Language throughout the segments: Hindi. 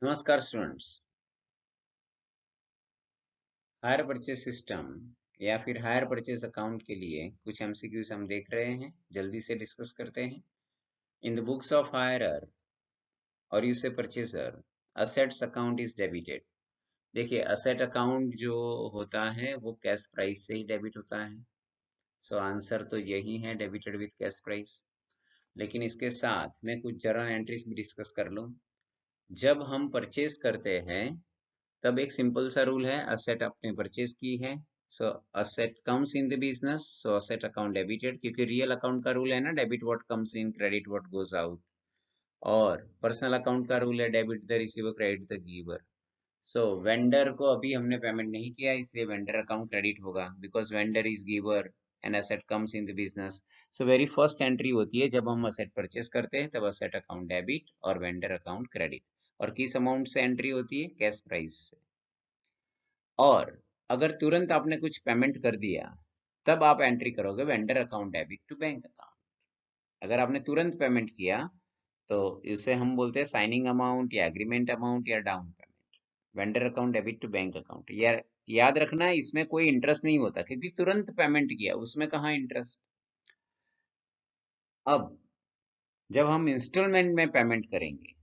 नमस्कार स्टूडेंट्स। हायर परचेज सिस्टम या फिर हायर परचेज अकाउंट के लिए कुछ एमसीक्यूज हम देख रहे हैं, जल्दी से डिस्कस करते हैं। इन द बुक्स ऑफ हायरर और यू से purchaser, assets account is debited. देखिए, असेट अकाउंट जो होता है वो कैश प्राइस से ही डेबिट होता है। सो आंसर तो यही है, डेबिटेड विथ कैश प्राइस। लेकिन इसके साथ मैं कुछ जर्नल एंट्रीज भी डिस्कस कर लूँ। जब हम परचेज करते हैं तब एक सिंपल सा रूल है, असेट आपने परचेज की है, so asset comes in the business, so asset account debited, क्योंकि रियल अकाउंट का रूल है ना, debit what comes in, credit what goes out. और पर्सनल अकाउंट का रूल है, debit the receiver, credit the giver. So vendor को अभी हमने पेमेंट नहीं किया, इसलिए वेंडर अकाउंट क्रेडिट होगा, because vendor is giver and asset comes in the business. So very first entry होती है जब हम असेट परचेस करते हैं, तब असेट अकाउंट डेबिट और वेंडर अकाउंट क्रेडिट। और किस अमाउंट से एंट्री होती है? कैश प्राइस से। और अगर तुरंत आपने कुछ पेमेंट कर दिया, तब आप एंट्री करोगे vendor account debit to bank account. अगर आपने तुरंत पेमेंट किया तो इसे हम बोलते हैं साइनिंग अमाउंट या एग्रीमेंट अमाउंट या down payment. Vendor account debit to bank account. याद रखना, इसमें कोई इंटरेस्ट नहीं होता, क्योंकि तुरंत पेमेंट किया, उसमें कहाँ इंटरेस्ट। अब जब हम इंस्टॉलमेंट में पेमेंट करेंगे,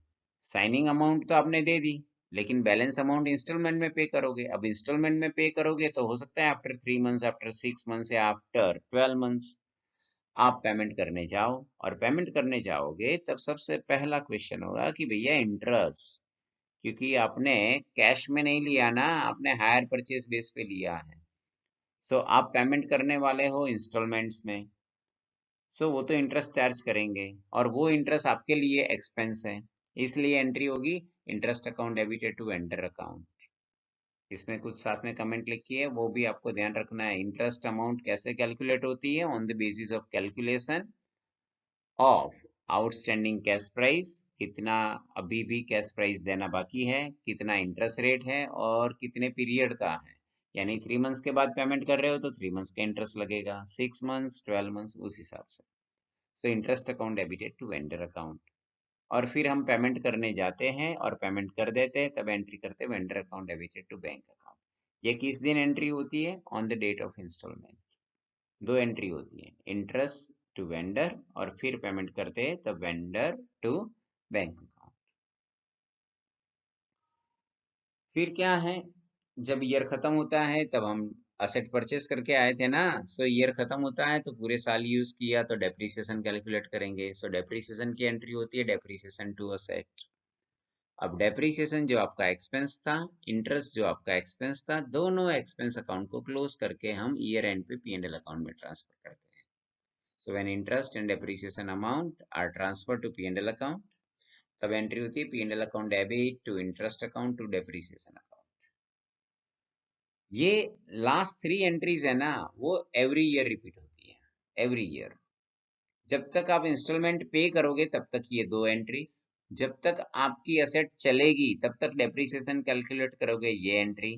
साइनिंग अमाउंट तो आपने दे दी, लेकिन बैलेंस अमाउंट इंस्टॉलमेंट में पे करोगे। अब इंस्टॉलमेंट में पे करोगे तो हो सकता है आफ्टर 3 मंथ्स, आफ्टर 6 मंथ्स या आफ्टर 12 मंथ्स आप पेमेंट करने जाओ। और पेमेंट करने जाओगे तब सबसे पहला क्वेश्चन होगा कि भैया इंटरेस्ट, क्योंकि आपने कैश में नहीं लिया ना, आपने हायर परचेज बेस पे लिया है। सो आप पेमेंट करने वाले हो इंस्टॉलमेंट्स में, सो वो तो इंटरेस्ट चार्ज करेंगे, और वो इंटरेस्ट आपके लिए एक्सपेंस है, इसलिए एंट्री होगी interest account debited to vendor account. इसमें कुछ साथ में कमेंट लिखिए, वो भी आपको ध्यान रखना है। इंटरेस्ट अमाउंट कैसे कैलकुलेट होती है? On the basis of calculation of outstanding cash price, कितना अभी भी कैश प्राइस देना बाकी है, कितना इंटरेस्ट रेट है, और कितने पीरियड का है। यानी 3 मंथ्स के बाद पेमेंट कर रहे हो तो 3 मंथ्स का इंटरेस्ट लगेगा, 6 मंथ्स, 12 मंथ्स, उस हिसाब से। So interest account debited to vendor account. और फिर हम पेमेंट करने जाते हैं और पेमेंट कर देते हैं, तब एंट्री करते हैं vendor account debited to bank account. ये किस दिन एंट्री होती है? On the date of instalment. दो एंट्री होती है, इंटरेस्ट टू वेंडर, और फिर पेमेंट करते हैं तब वेंडर टू बैंक अकाउंट। फिर क्या है, जब ईयर खत्म होता है तब हम असेट परचेस करके आए थे ना, सो ईयर खत्म होता है तो पूरे साल यूज किया तो डेप्रिसिएशन कैलकुलेट करेंगे। सो डेप्रिसिएशन की एंट्री होती है डेप्रिसिएशन टू असेट। अब डेप्रिसिएशन जो आपका एक्सपेंस था, इंटरेस्ट जो आपका एक्सपेंस था, दोनों एक्सपेंस अकाउंट को क्लोज करके हम ईयर एंड पे P&L अकाउंट में ट्रांसफर करते हैं। So when interest and depreciation amount are transfer to P&L account, तब एंट्री होती है P&L account debit to interest account to depreciation account. ये लास्ट 3 एंट्रीज है ना, वो एवरी ईयर रिपीट होती है, एवरी ईयर। जब तक आप इंस्टॉलमेंट पे करोगे तब तक ये 2 एंट्रीज, जब तक आपकी असेट चलेगी तब तक डेप्रिसिएशन कैलकुलेट करोगे, ये एंट्री।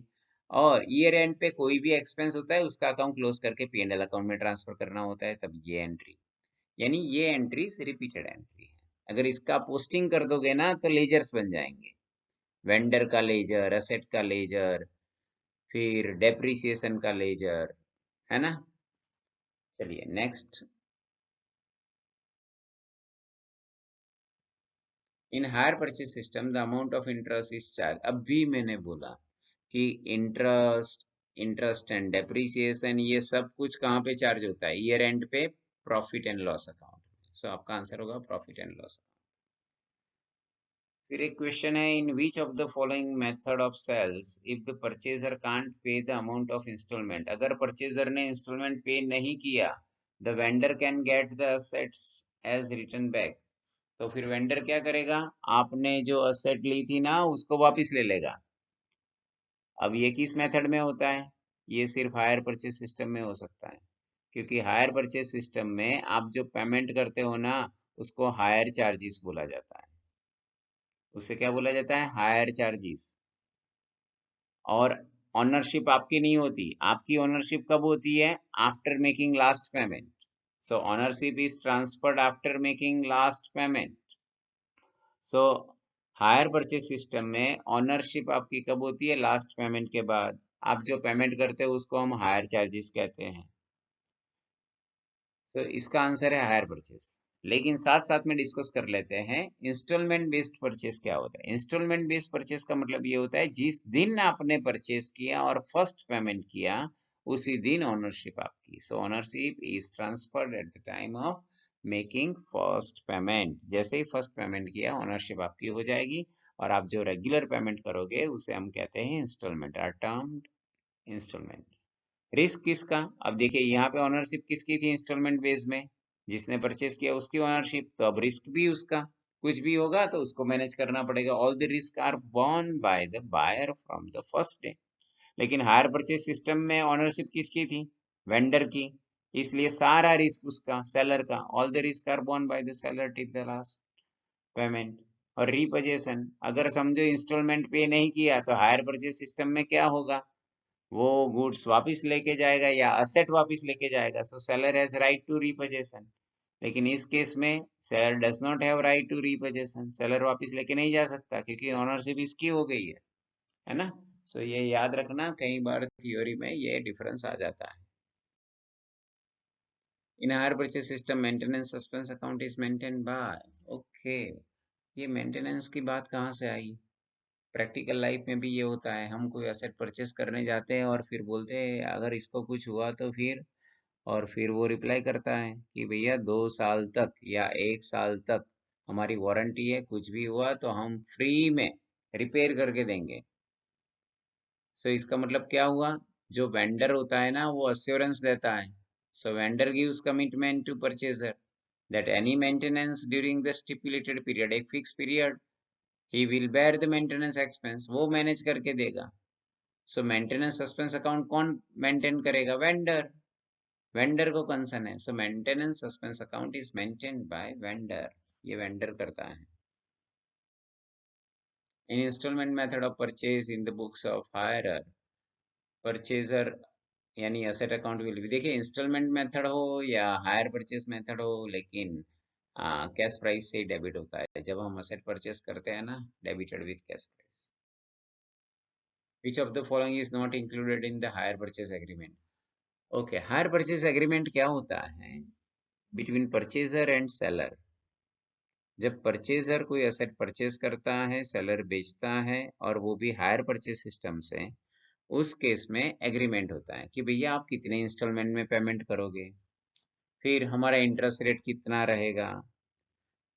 और ईयर एंड पे कोई भी एक्सपेंस होता है उसका अकाउंट क्लोज करके P&L अकाउंट में ट्रांसफर करना होता है, तब ये एंट्री। यानी ये एंट्रीज रिपीटेड एंट्री है। अगर इसका पोस्टिंग कर दोगे ना तो लेजर्स बन जाएंगे, वेंडर का लेजर, असेट का लेजर, फिर डेप्रिसिएशन का लेजर, है ना। चलिए next. In higher purchase system the amount of interest is charge. अब भी मैंने बोला कि इंटरेस्ट, इंटरेस्ट एंड डेप्रिसिएशन, ये सब कुछ कहाँ पे चार्ज होता है? ईयर एंड पे प्रॉफिट एंड लॉस अकाउंट। सो आपका आंसर होगा प्रॉफिट एंड लॉस। फिर एक क्वेश्चन है, in which of the following method of sales if the purchaser can't pay the amount of installment. अगर परचेजर ने इंस्टॉलमेंट पे नहीं किया, the vendor can get the assets as return back. तो फिर वेंडर क्या करेगा? आपने जो असेट ली थी ना उसको वापस ले लेगा। अब ये किस मेथड में होता है? ये सिर्फ हायर परचेज सिस्टम में हो सकता है, क्योंकि हायर परचेज सिस्टम में आप जो पेमेंट करते हो ना, उसको हायर चार्जेस बोला जाता है। उसे क्या बोला जाता है? Higher charges. और ऑनरशिप आपकी नहीं होती, आपकी ऑनरशिप कब होती है? After making last payment. So ownership is transferred after making last payment. So higher purchase system में ऑनरशिप आपकी कब होती है? लास्ट पेमेंट के बाद। आप जो पेमेंट करते हो उसको हम हायर चार्जेस कहते हैं। तो इसका आंसर है हायर परचेस। लेकिन साथ साथ में डिस्कस कर लेते हैं इंस्टॉलमेंट बेस्ड परचेस क्या होता है। इंस्टॉलमेंट बेस्ड परचेस का मतलब ये होता है जिस दिन आपने परचेस किया और फर्स्ट पेमेंट किया उसी दिन ओनरशिप आपकी। So ownership is transferred at the time of making first payment. जैसे ही फर्स्ट पेमेंट किया ओनरशिप आपकी हो जाएगी और आप जो रेगुलर पेमेंट करोगे उसे हम कहते हैं instalment, or termed instalment. Risk किसका? अब देखिए यहाँ पे ऑनरशिप किसकी थी इंस्टॉलमेंट बेस में? जिसने परचेस किया उसकी ऑनरशिप, तो अब रिस्क भी उसका। कुछ भी होगा तो उसको मैनेज करना पड़ेगा। All the risk are borne by the buyer from the first day. लेकिन हायर परचेस सिस्टम में ऑनरशिप किसकी थी? वेंडर की। इसलिए सारा रिस्क उसका, सेलर का। All the risk are borne by the seller till the last payment. और रीपोजेशन, अगर समझो इंस्टॉलमेंट पे नहीं किया तो हायर परचेस सिस्टम में क्या होगा? वो गुड्स वापस लेके जाएगा या असेट वापस लेके जाएगा। So seller has right to repossession. लेकिन इस केस में seller does not have right to repossession. Seller वापस लेके नहीं जा सकता क्योंकि ओनरशिप इसकी हो गई है ना। सो ये याद रखना, कई बार थ्योरी में ये डिफरेंस आ जाता है। In higher purchase system maintenance suspense account is maintain by. Okay, ये मेंटेनेंस की बात कहाँ से आई? प्रैक्टिकल लाइफ में भी ये होता है। हम कोई एसेट परचेस करने जाते हैं और फिर बोलते हैं अगर इसको कुछ हुआ तो फिर। और फिर वो रिप्लाई करता है कि भैया 2 साल तक या 1 साल तक हमारी वारंटी है, कुछ भी हुआ तो हम फ्री में रिपेयर करके देंगे। सो इसका मतलब क्या हुआ? जो वेंडर होता है ना वो अश्योरेंस देता है। So vendor gives commitment to purchaser that any maintenance during the stipulated period, एक fix period, he will bear the maintenance expense, वो मैनेज करके देगा। सो मेंटेनेंस सस्पेंस अकाउंट कौन मेंटेन करेगा? वेंडर। वेंडर को कंसर्न है। So maintenance suspense account is maintained by vendor. ये वेंडर करता है। In installment method of purchase in the books of hirer, purchaser यानी असेट अकाउंट विल भी, देखिए इंस्टॉलमेंट मेथड हो या हायर परचेज मेथड हो, लेकिन कैश प्राइस से डेबिट होता है जब हम असेट परचेज करते हैं ना, debited with cash price. Which of the following is not included in the hire purchase agreement? Okay, hire purchase agreement क्या होता है? Between purchaser and seller. जब परचेजर कोई एसेट परचेज करता है, सेलर बेचता है, और वो भी हायर परचेज सिस्टम से, उस केस में एग्रीमेंट होता है कि भैया आप कितने इंस्टॉलमेंट में पेमेंट करोगे, फिर हमारा इंटरेस्ट रेट कितना रहेगा,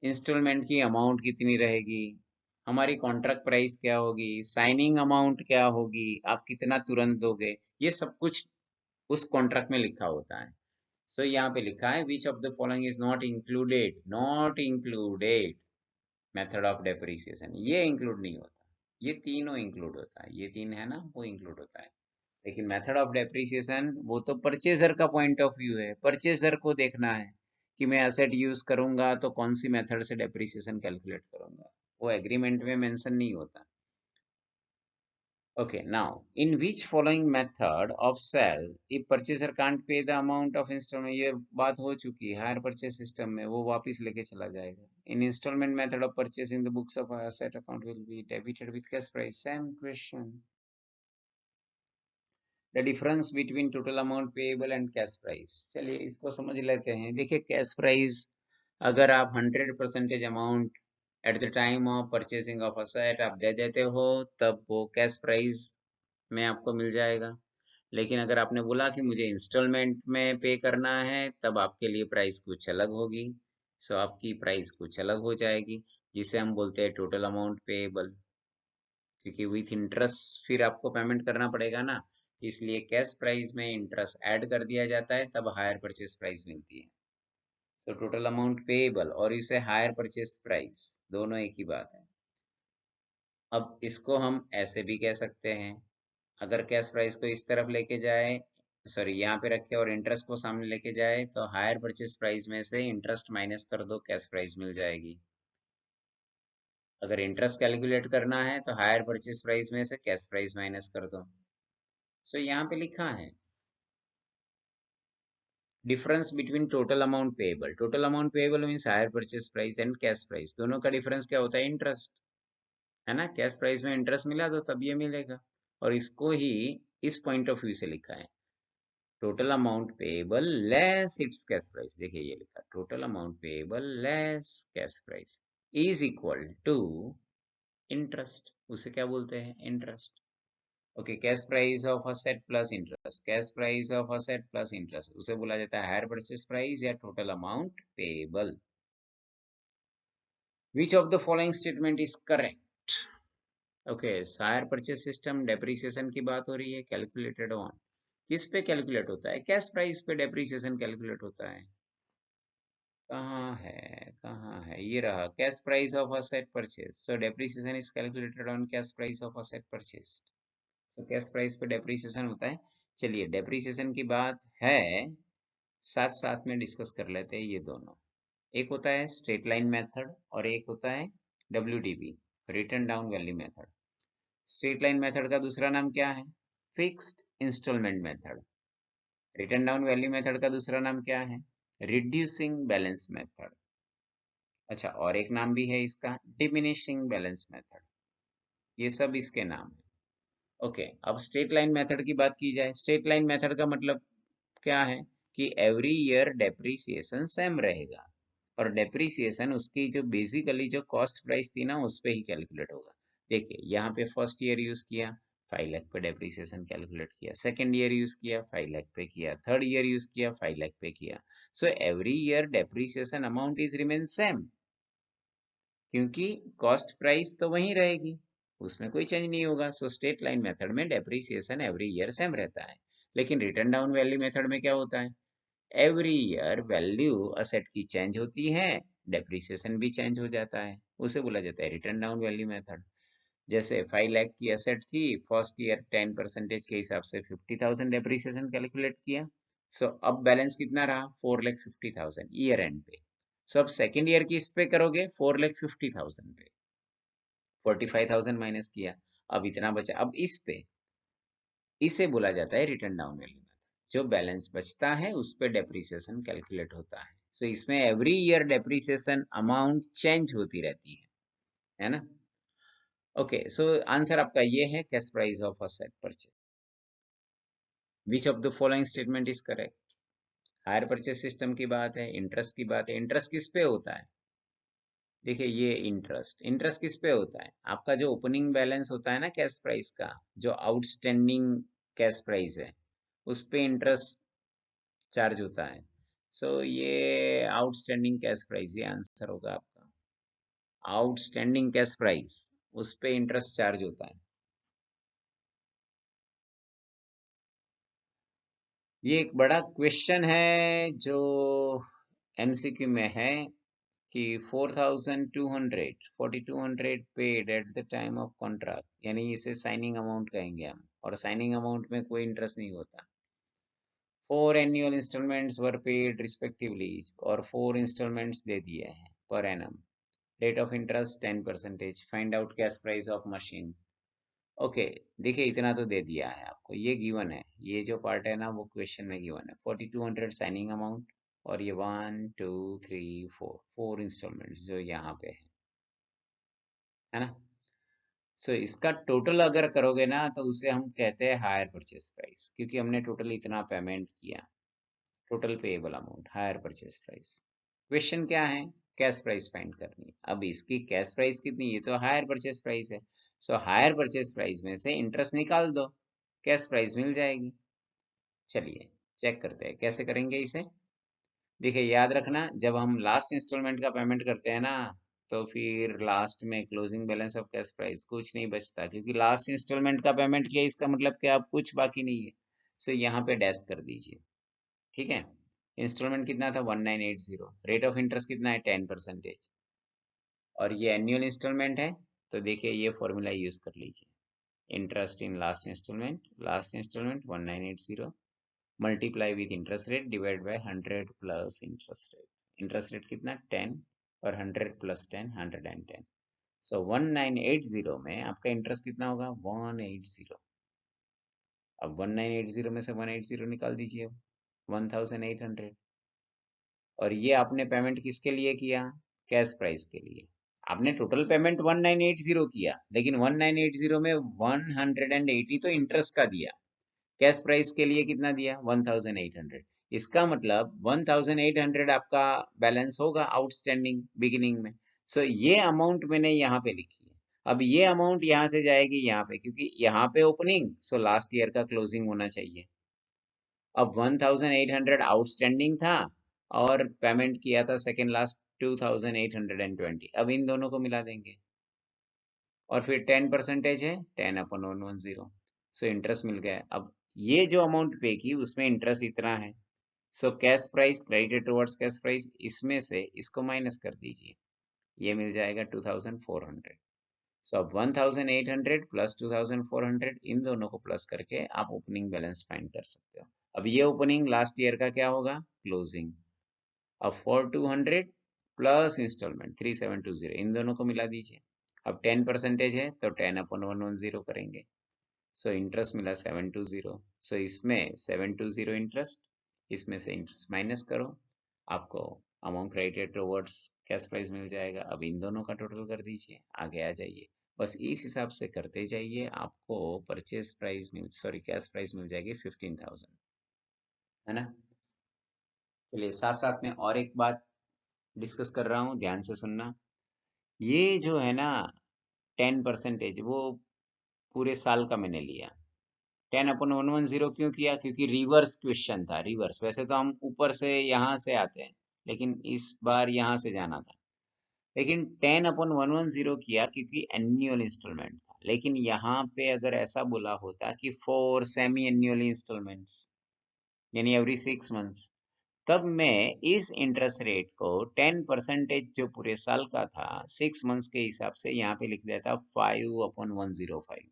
इंस्टॉलमेंट की अमाउंट कितनी रहेगी, हमारी कॉन्ट्रैक्ट प्राइस क्या होगी, साइनिंग अमाउंट क्या होगी, आप कितना तुरंत दोगे, ये सब कुछ उस कॉन्ट्रैक्ट में लिखा होता है। सो यहाँ पे लिखा है विच of the following is not included method of depreciation, ये इंक्लूड नहीं होता। ये तीनों इंक्लूड होता है, ये तीन है ना वो इंक्लूड होता है। लेकिन मेथड ऑफ डेप्रिसिएशन वो तो परचेजर का पॉइंट ऑफ व्यू है, परचेजर को देखना है कि मैं एसेट यूज करूंगा तो कौन सी मेथड से डेप्रिसिएशन कैलकुलेट करूंगा, वो एग्रीमेंट में मेंशन नहीं होता। Okay, now in which following method of sell if purchaser can't pay the amount of installment, ये बात हो चुकी है। हायर परचेज सिस्टम में वो वापस लेके चला जाएगा। In installment method of purchase in the books of asset account will be debited with cash price, same question। The difference between total amount payable and cash price, चलिए इसको समझ लेते हैं। देखिए कैश प्राइस, अगर आप 100% amount at the time of purchasing of asset आप दे देते हो तब वो कैश प्राइस में आपको मिल जाएगा। लेकिन अगर आपने बोला कि मुझे इंस्टॉलमेंट में पे करना है तब आपके लिए प्राइस कुछ अलग होगी। सो आपकी प्राइस कुछ अलग हो जाएगी, जिसे हम बोलते हैं टोटल अमाउंट पेएबल, क्योंकि विथ इंटरेस्ट फिर आपको पेमेंट करना पड़ेगा ना। इसलिए कैश प्राइस में इंटरेस्ट ऐड कर दिया जाता है तब हायर परचेस प्राइस मिलती है। सो टोटल अमाउंट पेएबल और इसे हायर परचेस प्राइस दोनों एक ही बात है। अब इसको हम ऐसे भी कह सकते हैं, अगर कैश प्राइस को इस तरफ लेके जाए, सॉरी यहाँ पे रखे और इंटरेस्ट को सामने लेके जाए, तो हायर परचेस प्राइस में से इंटरेस्ट माइनस कर दो, कैश प्राइस मिल जाएगी। अगर इंटरेस्ट कैलकुलेट करना है तो हायर परचेस प्राइस में से कैश प्राइस माइनस कर दो। सो यहाँ पे लिखा है difference between total amount payable. Total amount payable means hire purchase price and cash price, दोनों का डिफरेंस क्या होता है? इंटरेस्ट। है ना, कैश प्राइस में इंटरेस्ट मिला तो तब ये मिलेगा। और इसको ही इस पॉइंट ऑफ व्यू से लिखा है, total amount payable less its cash price. देखिए ये लिखा, total amount payable less cash price is equal to interest. उसे क्या बोलते हैं, interest. Okay, cash price of asset plus interest, cash price of asset plus interest, उसे बोला जाता है हायर परचेज प्राइस या total amount payable. Which of the following statement is correct? Okay, hire purchase system depreciation की बात हो रही है, कैलकुलेटेड ऑन, किस पे कैलकुलेट होता है, कैश प्राइस पे डेप्रिसिएशन कैलकुलेट होता है। कहाँ है, ये रहा, cash price of asset purchase, so depreciation is calculated on cash price of asset purchase. तो कैश प्राइस पे डेप्रिसिएशन होता है। चलिए डेप्रिसिएशन की बात है, साथ साथ में डिस्कस कर लेते हैं ये दोनों। एक होता है स्ट्रेट लाइन मेथड और एक होता है WDV, written down value method. Straight line method का दूसरा नाम क्या है, fixed instalment method. Written down value method का दूसरा नाम क्या है, रिड्यूसिंग बैलेंस मेथड। अच्छा, और एक नाम भी है इसका, डिमिनिशिंग बैलेंस मेथड। ये सब इसके नाम है। ओके, अब स्ट्रेट लाइन मेथड की बात की जाए। स्ट्रेट लाइन मेथड का मतलब क्या है कि एवरी ईयर डेप्रिसिएशन सेम रहेगा, और डेप्रिसिएशन उसकी जो बेसिकली जो कॉस्ट प्राइस थी ना उस पे ही कैलकुलेट होगा। देखिए यहाँ पे फर्स्ट ईयर यूज किया, 5 लाख पे डेप्रिसिएशन कैलकुलेट किया, सेकेंड ईयर यूज किया 5 लाख पे किया, थर्ड ईयर यूज किया 5 लाख पे किया। So every year depreciation amount is remain same, क्योंकि कॉस्ट प्राइस तो वही रहेगी, उसमें कोई चेंज नहीं होगा। सो स्ट्रेट लाइन मेथड में डेप्रिसिएशन एवरी ईयर सेम रहता है। लेकिन रिटर्न डाउन वैल्यू मेथड में क्या होता है, एवरी ईयर वैल्यू असेट की चेंज होती है, डेप्रिसिएशन भी चेंज हो जाता है, उसे बोला जाता है रिटर्न डाउन वैल्यू मेथड। जैसे 5 लाख की असेट थी, फर्स्ट ईयर 10% के हिसाब से 50,000 डेप्रिसिएशन कैलकुलेट किया। सो अब बैलेंस कितना रहा, 4,50,000 ईयर एंड पे। सो अब सेकेंड ईयर की इस पे करोगे 4,50,000 पे 45,000 माइनस किया, अब इतना बचा। अब इस पे, इसे बोला जाता है रिटर्न डाउन वैल्यू मेथड। जो बैलेंस बचता है उस पे डेप्रिसिएशन कैलकुलेट होता है। सो इसमें every year depreciation amount change होती रहती है ना। ओके, सो आंसर आपका ये है, cash price of asset purchase. Which of the following statement is correct? Higher purchase system की बात है, इंटरेस्ट की बात है। इंटरेस्ट किस पे होता है, देखिए ये इंटरेस्ट, इंटरेस्ट किस पे होता है, आपका जो ओपनिंग बैलेंस होता है ना कैश प्राइस का, जो आउटस्टैंडिंग कैश प्राइस है उस पे इंटरेस्ट चार्ज होता है। सो ये आउटस्टैंडिंग कैश प्राइस, ये आंसर होगा आपका, आउटस्टैंडिंग कैश प्राइस, उस पे इंटरेस्ट चार्ज होता है। ये एक बड़ा क्वेश्चन है जो MCQ में है कि 4,200 paid eight the time of contract, यानी इसे साइनिंग अमाउंट कहेंगे हम, और साइनिंग अमाउंट में कोई इंटरेस्ट नहीं होता। 4 annual instalments were paid respectively, और 4 इंस्टॉलमेंट्स दे दिए हैं per annum. Rate of interest 10%। Find out cash price of machine. Okay, देखिए इतना तो दे दिया है आपको, ये गिवन है, ये जो पार्ट है ना वो क्वेश्चन में गिवन है, 4,200 साइनिंग अमाउंट, और ये 1 2 3 4 इंस्टॉलमेंट्स जो यहाँ पे है ना। सो इसका टोटल अगर करोगे ना तो उसे हम कहते हैं हायर परचेज प्राइस, क्योंकि हमने टोटल इतना पेमेंट किया, total payable amount, higher purchase price. Question क्या है, कैश प्राइस फाइंड करनी है। अब इसकी कैश प्राइस कितनी, ये तो हायर परचेज प्राइस है। सो हायर परचेज प्राइस में से इंटरेस्ट निकाल दो, कैश प्राइस मिल जाएगी। चलिए चेक करते हैं कैसे करेंगे इसे। देखिए याद रखना, जब हम लास्ट इंस्टॉलमेंट का पेमेंट करते हैं ना, तो फिर लास्ट में closing balance of cash price कुछ नहीं बचता, क्योंकि लास्ट इंस्टॉलमेंट का पेमेंट किया, इसका मतलब कि अब कुछ बाकी नहीं है। सो यहाँ पे डैश कर दीजिए, ठीक है। इंस्टॉलमेंट कितना था, 1980। रेट ऑफ इंटरेस्ट कितना है, 10%। और ये एनुअल इंस्टॉलमेंट है, तो देखिए ये फॉर्मूला यूज कर लीजिए, interest in last instalment 1980 multiply with interest rate divide by 100 plus interest rate. Interest rate कितना, 10, और 100 प्लस 10, 110। सो 1980 में आपका इंटरेस्ट कितना होगा, 180। अब 1980 में से 180 निकाल दीजिए, 1,800। और ये आपने पेमेंट किसके लिए किया, कैश प्राइस के लिए। आपने टोटल पेमेंट 1980 किया, लेकिन 1980 में 180 तो इंटरेस्ट का दिया। कैश प्राइस के लिए कितना दिया? 1800। इसका मतलब 1800 आपका बैलेंस होगा आउटस्टैंडिंग बिगिनिंग में। सो ये अमाउंट मैंने यहाँ पे लिखी है। अब ये अमाउंट यहाँ से जाएगी यहाँ पे, क्योंकि यहाँ पे ओपनिंग, सो लास्ट ईयर का क्लोजिंग होना चाहिए। अब 1800 आउटस्टैंडिंग था और पेमेंट किया था सेकेंड लास्ट 2820। अब इन दोनों को मिला देंगे और फिर 10% है 10/110। सो इंटरेस्ट मिल गया। अब ये जो अमाउंट पे की उसमें इंटरेस्ट इतना है। So cash price credited towards cash price, इसमें से इसको माइनस कर दीजिए, ये मिल जाएगा 2400। सो अब 1800 प्लस 2400, इन दोनों को प्लस करके आप ओपनिंग बैलेंस फाइंड कर सकते हो। अब ये ओपनिंग लास्ट ईयर का क्या होगा? क्लोजिंग। अब 4200 प्लस इंस्टॉलमेंट 3720, इन दोनों को मिला दीजिए। अब 10% है तो 10/110 करेंगे। सो इंटरेस्ट मिला 720। सो इसमें 720 इंटरेस्ट, इसमें से इंटरेस्ट माइनस करो, आपको amount credited towards cash price मिल जाएगा। अब इन दोनों का टोटल कर दीजिए, आगे आ जाइए। बस इस हिसाब से करते जाइए, आपको परचेज प्राइस मिल सॉरी कैश प्राइस मिल जाएगी 15,000, है ना। चलिए साथ साथ में और एक बात डिस्कस कर रहा हूँ, ध्यान से सुनना। ये जो है ना 10% वो पूरे साल का मैंने लिया। 10/110 क्यों किया? क्योंकि रिवर्स क्वेश्चन था, रिवर्स। वैसे तो हम ऊपर से यहाँ से आते हैं, लेकिन इस बार यहाँ से जाना था। लेकिन 10/110 किया क्योंकि एनुअल इंस्टॉलमेंट था। लेकिन यहाँ पे अगर ऐसा बोला होता कि 4 सेमी एनुअल इंस्टॉलमेंट्स, यानी एवरी 6 मंथ्स, तब मैं इस इंटरेस्ट रेट को 10% जो पूरे साल का था 6 मंथ्स के हिसाब से यहाँ पे लिख देता 5/105।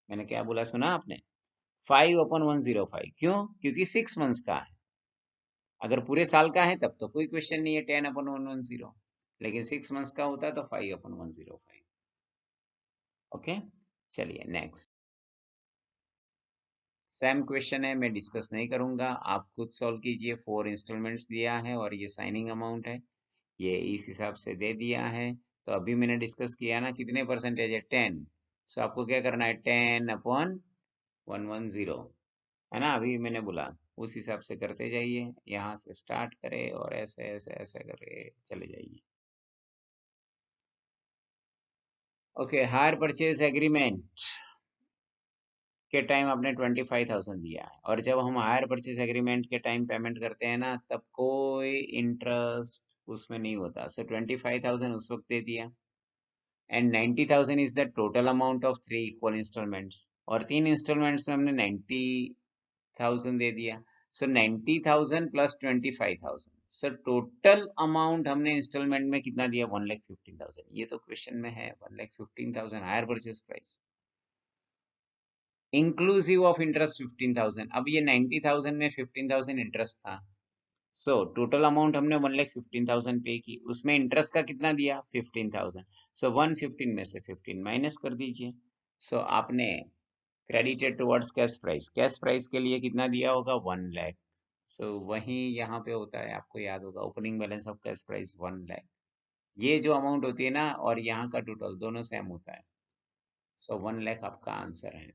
मैंने क्या बोला, सुना आपने? 5/105। क्यों? क्योंकि 6 मंथ्स का है। अगर पूरे साल का है तब तो कोई क्वेश्चन नहीं है 10/110, लेकिन 6 मंथ्स का होता है तो 5/105। ओके, चलिए नेक्स्ट। सेम क्वेश्चन है, मैं डिस्कस नहीं करूंगा, आप खुद सॉल्व कीजिए। 4 इंस्टॉलमेंट्स दिया है और ये साइनिंग अमाउंट है, ये इस हिसाब से दे दिया है। तो अभी मैंने डिस्कस किया ना, कितने परसेंटेज है? 10। सो आपको क्या करना है? 10/110, है ना, अभी मैंने बोला। उस हिसाब से करते जाइए, यहाँ से स्टार्ट करें और ऐसे ऐसे ऐसे करके चले जाइए। ओके, हायर परचेज एग्रीमेंट के टाइम आपने 25,000 दिया है, और जब हम हायर परचेज एग्रीमेंट के टाइम पेमेंट करते हैं ना, तब कोई इंटरेस्ट उसमें नहीं होता। सो 25,000 उस वक्त दे दिया, and 90,000 is the total amount of 3 equal instalments, और 3 इंस्टॉलमेंट्स में हमने 90,000 दे दिया। So 90,000 plus 25,000, so total amount हमने इंस्टॉलमेंट में कितना दिया? 1,15,000। ये तो क्वेश्चन में है 1,15,000 higher purchase price, inclusive of interest 15,000। अब ये 90,000 में 15,000 इंटरेस्ट था। सो टोटल अमाउंट हमने 1,15,000 पे की, उसमें इंटरेस्ट का कितना दिया? 15,000। सो 115 में से 15 माइनस कर दीजिए। सो आपने क्रेडिटेड टुवर्ड्स कैश प्राइस के लिए कितना दिया होगा? 1 लाख। सो वही यहाँ पे होता है, आपको याद होगा, opening balance of cash price 1 lakh. ये जो अमाउंट होती है ना और यहाँ का टोटल दोनों सेम होता है। सो 1 लाख आपका आंसर है।